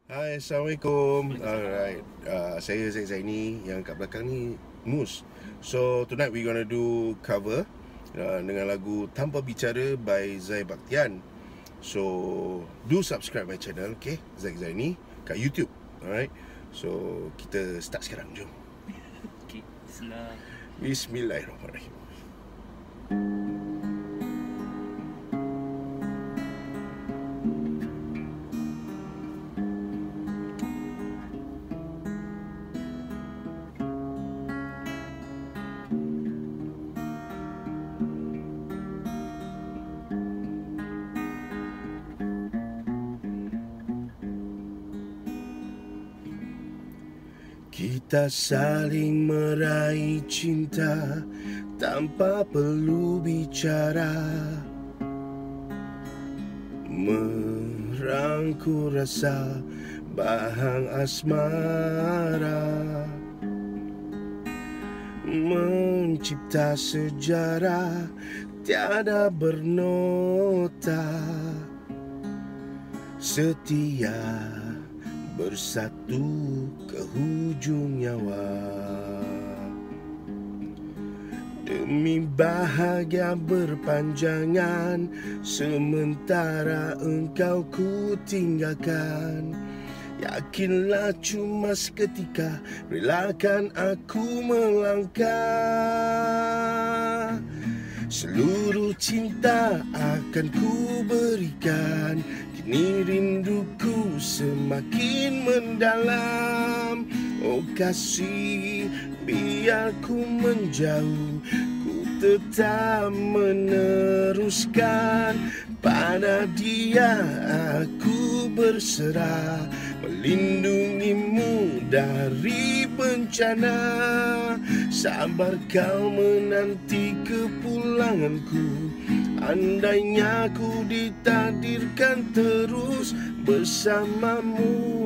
Hai, Assalamualaikum. Alright, saya Zaid Zaini. Yang kat belakang ni Mus. So tonight we gonna do cover dengan lagu Tanpa Bicara by Zai Bakhtian. So do subscribe my channel, okay, Zaid Zaini kat YouTube. Alright, so kita start sekarang. Jom. Okay, bismillah. Bismillahirrahmanirrahim. Kita saling meraih cinta tanpa perlu bicara, merangkul rasa bahang asmara, mencipta sejarah tiada bernota, setia bersatu ke hujung nyawa. Demi bahagia berpanjangan, sementara engkau ku tinggalkan. Yakinlah cuma seketika, relakan aku melangkah. Seluruh cinta akan ku berikan, kini rinduku semakin mendalam. Oh kasih, biar ku menjauh, ku tetap meneruskan. Pada dia aku berserah, melindungimu dari bencana. Sabar kau menanti kepulanganku, andainya ku ditakdirkan terus bersamamu.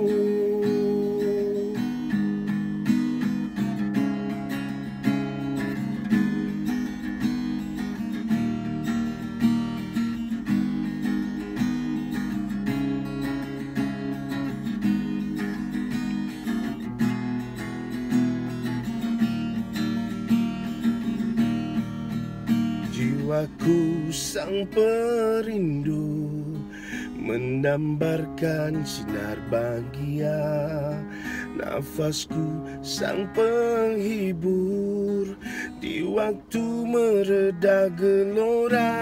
Jiwaku sang perindu, mendambarkan sinar bahagia. Nafasku sang penghibur, di waktu mereda gelora.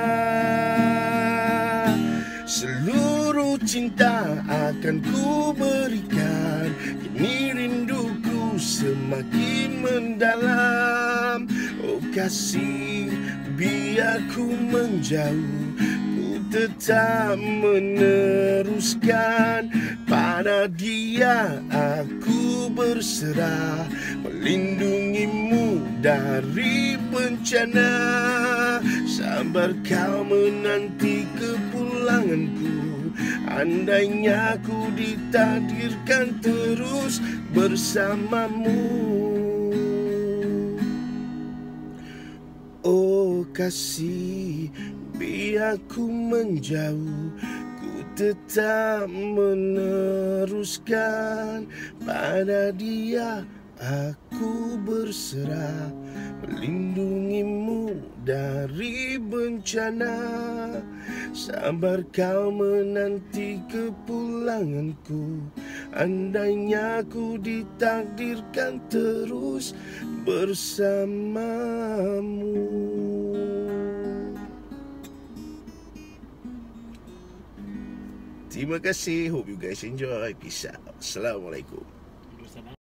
Seluruh cinta akan ku berikan, kini rinduku semakin mendalam. Oh kasih, biar ku menjauh, ku tetap meneruskan. Pada dia aku berserah, melindungimu dari bencana. Sabar kau menanti kepulanganku, andainya ku ditakdirkan terus bersamamu. Oh kasih, biar ku menjauh, ku tetap meneruskan. Pada dia aku berserah, melindungimu dari bencana. Sabar kau menanti kepulanganku, andainya ku ditakdirkan terus bersamamu. Terima kasih. Hope you guys enjoy. Peace out. Assalamualaikum.